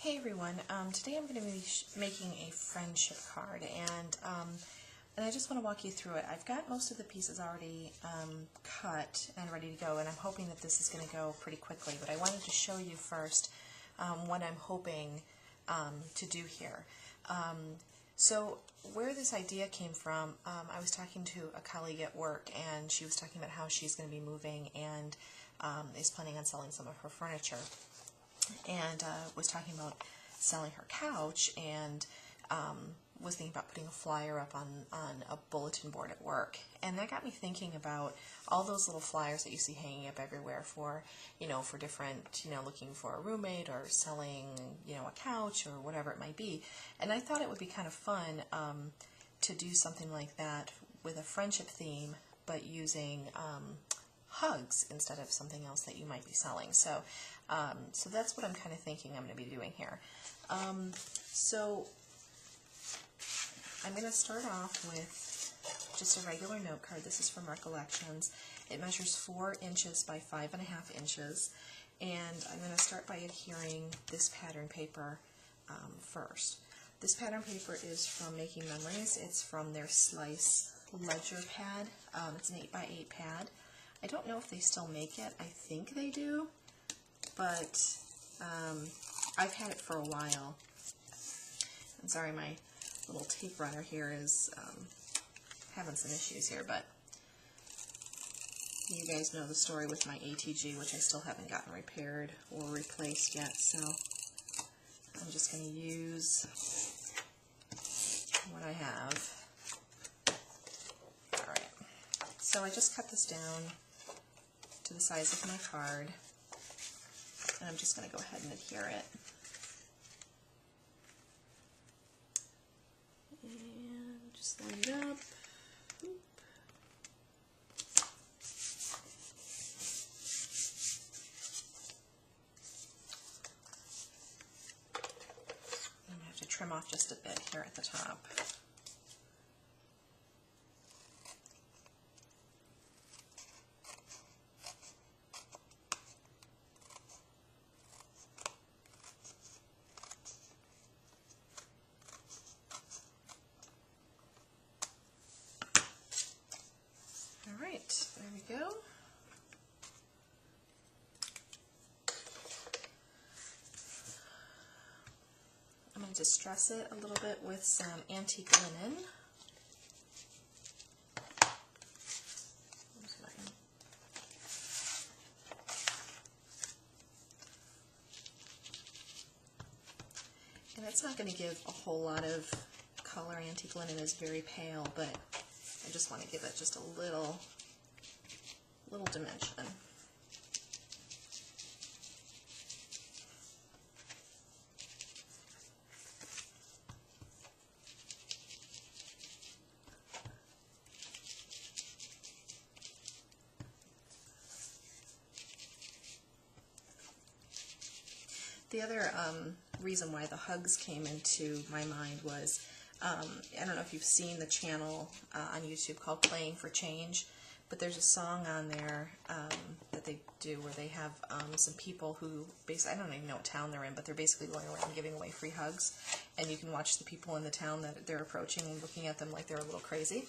Hey everyone, today I'm going to be making a friendship card, and I just want to walk you through it. I've got most of the pieces already cut and ready to go, and I'm hoping that this is going to go pretty quickly, but I wanted to show you first what I'm hoping to do here. So where this idea came from, I was talking to a colleague at work, and she was talking about how she's going to be moving and is planning on selling some of her furniture. And was talking about selling her couch, and was thinking about putting a flyer up on a bulletin board at work. And that got me thinking about all those little flyers that you see hanging up everywhere for, for different, looking for a roommate or selling, a couch or whatever it might be. And I thought it would be kind of fun to do something like that with a friendship theme, but using hugs instead of something else that you might be selling. So that's what I'm kind of thinking I'm going to be doing here. So I'm going to start off with just a regular note card. This is from Recollections. It measures 4 inches by 5.5 inches, and I'm going to start by adhering this pattern paper first. This pattern paper is from Making Memories. It's from their Slice Ledger pad. It's an 8x8 pad. I don't know if they still make it. I think they do, but I've had it for a while. I'm sorry, my little tape runner here is having some issues here, but you guys know the story with my ATG, which I still haven't gotten repaired or replaced yet, so I'm just going to use what I have. Alright, so I just cut this down to the size of my card, and I'm just going to go ahead and adhere it. And just line it up. Oop. I'm going to have to trim off just a bit here at the top. Alright, there we go. I'm going to distress it a little bit with some antique linen. And it's not going to give a whole lot of color. Antique linen is very pale, but I just want to give it just a little dimension. The other reason why the hugs came into my mind was, I don't know if you've seen the channel on YouTube called Playing for Change, but there's a song on there that they do where they have some people who, basically, I don't even know what town they're in, but they're basically going around giving away free hugs, and you can watch the people in the town that they're approaching and looking at them like they're a little crazy.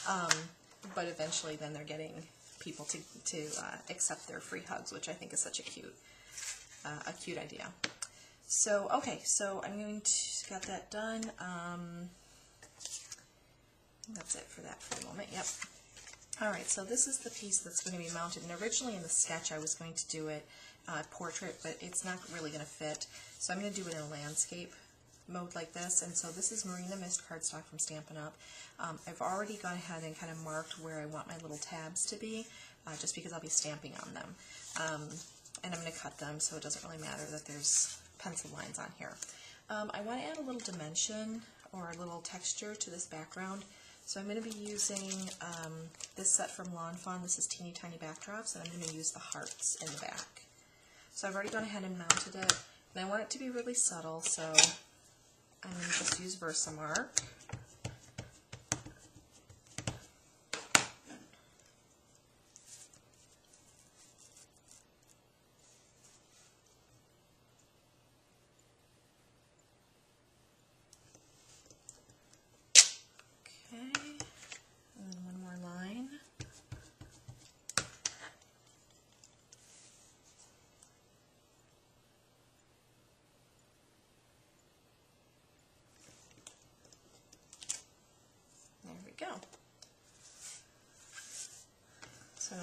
But eventually then they're getting people to accept their free hugs, which I think is such a cute idea. So, okay, so I'm going to get that done. That's it for that for the moment. Yep. Alright, so this is the piece that's going to be mounted, and originally in the sketch I was going to do it portrait, but it's not really going to fit, so I'm going to do it in a landscape mode like this. And so this is Marina Mist cardstock from Stampin' Up. I've already gone ahead and kind of marked where I want my little tabs to be, just because I'll be stamping on them. And I'm going to cut them, so it doesn't really matter that there's pencil lines on here. I want to add a little dimension or a little texture to this background, so I'm going to be using this set from Lawn Fawn. This is Teeny Tiny Backdrops, and I'm going to use the hearts in the back. So I've already gone ahead and mounted it, and I want it to be really subtle, so I'm going to just use VersaMark.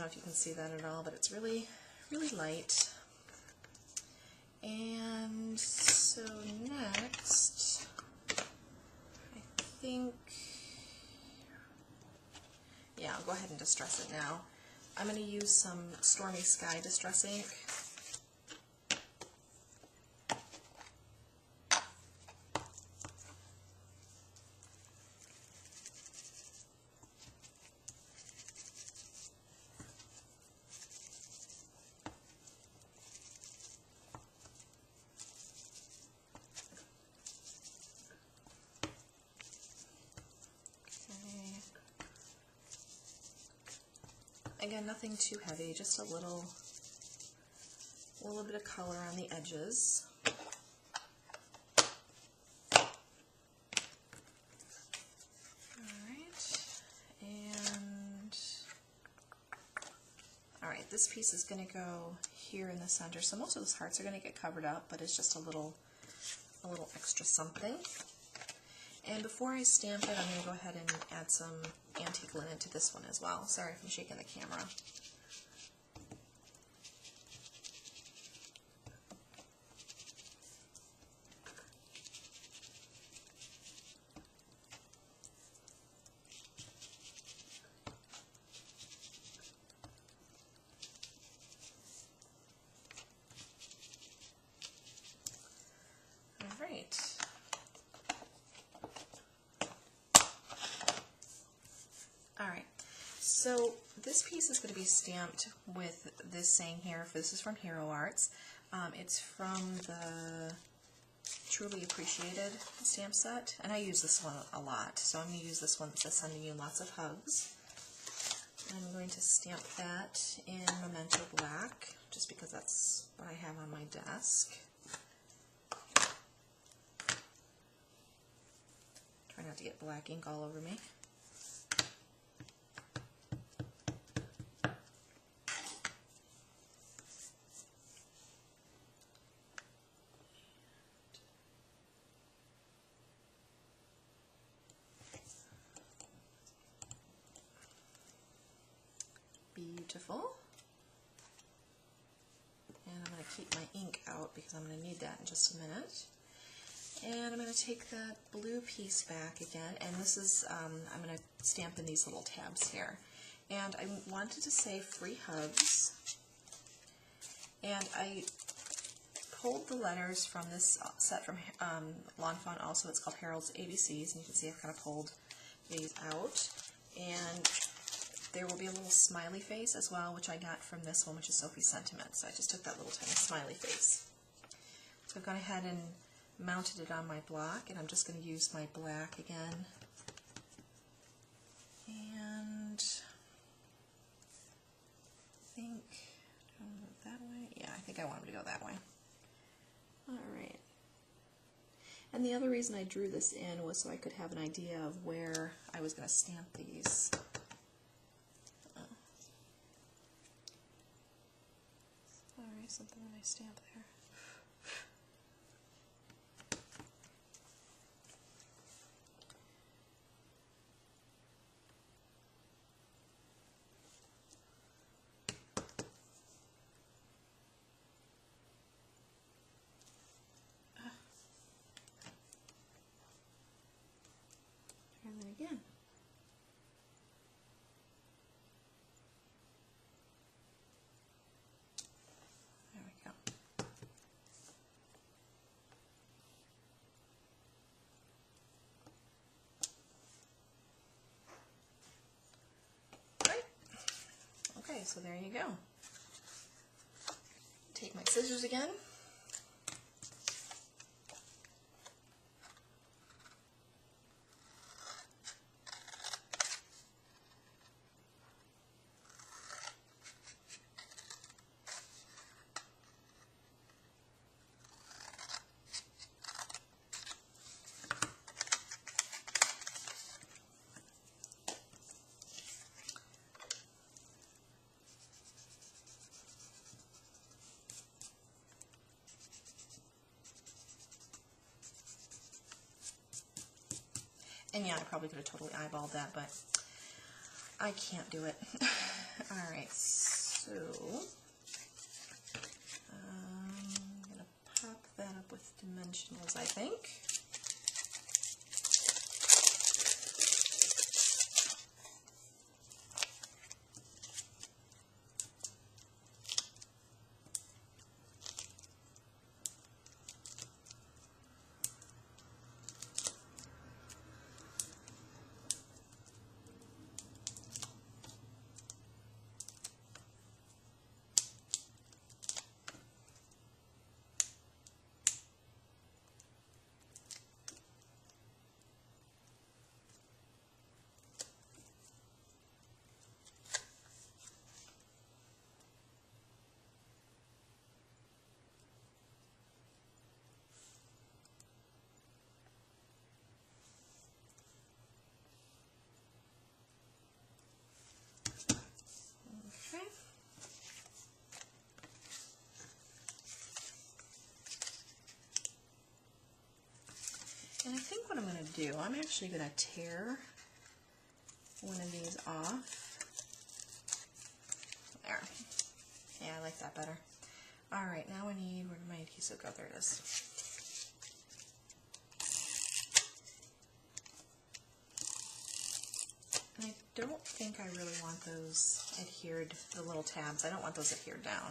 know if you can see that at all, but it's really, really light. And so next, I think, yeah, I'll go ahead and distress it now. I'm going to use some Stormy Sky Distress ink. Again, nothing too heavy, just a little bit of color on the edges. Alright, this piece is going to go here in the center, so most of those hearts are going to get covered up, but it's just a little extra something. And before I stamp it, I'm going to go ahead and add some antique linen to this one as well. Sorry if I'm shaking the camera. All right. Alright, so this piece is going to be stamped with this saying here. This is from Hero Arts. It's from the Truly Appreciated stamp set, and I use this one a lot, so I'm going to use this one that says sending you lots of hugs. I'm going to stamp that in Memento Black, just because that's what I have on my desk. Try not to get black ink all over me. Beautiful. And I'm going to keep my ink out because I'm going to need that in just a minute. And I'm going to take that blue piece back again, and this is, I'm going to stamp in these little tabs here. And I wanted to say free hugs, and I pulled the letters from this set from Fawn also. It's called Harold's ABCs, and you can see I've kind of pulled these out. And there will be a little smiley face as well, which I got from this one, which is Sophie's Sentiments. So I just took that little tiny smiley face. So I've gone ahead and mounted it on my block, and I'm just going to use my black again. And I think, do I want to move that way? Yeah, I think I want him to go that way. Alright. And the other reason I drew this in was so I could have an idea of where I was going to stamp these. Sorry, something when I stamp there. And then again. There we go. Right. Okay, so there you go. Take my scissors again. And yeah, I probably could have totally eyeballed that, but I can't do it. All right, so I'm going to pop that up with dimensionals, I think. And I think what I'm going to do, I'm actually going to tear one of these off. There. Yeah, I like that better. Alright, now I need, where did my adhesive go? There it is. And I don't think I really want those adhered, the little tabs, I don't want those adhered down.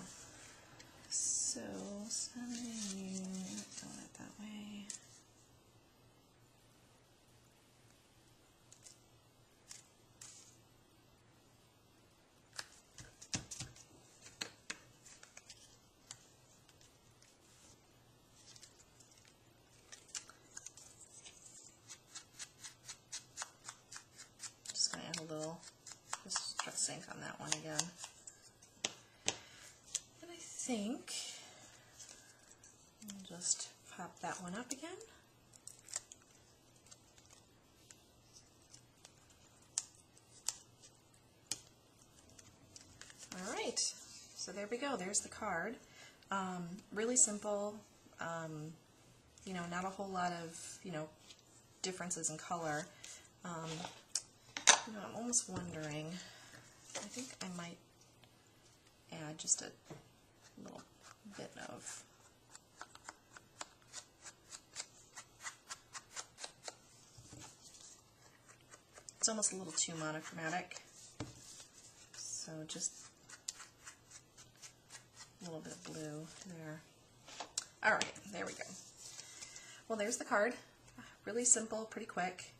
So, going it that way. Just dress ink on that one again. And I think I'll just pop that one up again. Alright, so there we go, there's the card. Really simple, you know, not a whole lot of, you know, differences in color. You know, I'm almost wondering, I think I might add just a little bit of it's almost a little too monochromatic, so just a little bit of blue there. Alright, there we go. Well, there's the card. Really simple, pretty quick.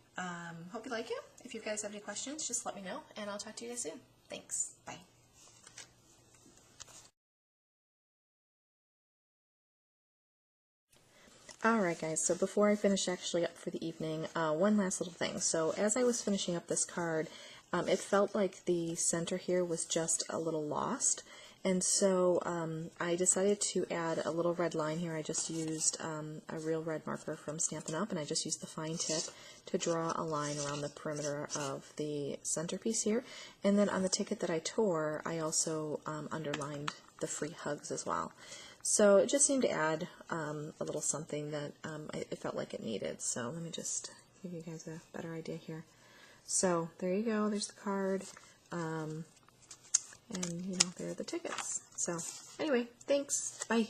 Hope you like it. If you guys have any questions, just let me know, and I'll talk to you guys soon. Thanks. Bye. Alright guys, so before I finish actually up for the evening, one last little thing. So as I was finishing up this card, it felt like the center here was just a little lost. And so I decided to add a little red line here. I just used a real red marker from Stampin' Up, and I just used the fine tip to draw a line around the perimeter of the centerpiece here. And then on the ticket that I tore, I also underlined the free hugs as well. So it just seemed to add a little something that it felt like it needed. So let me just give you guys a better idea here. So there you go, there's the card. And, you know, there are the tickets. So, anyway, thanks. Bye.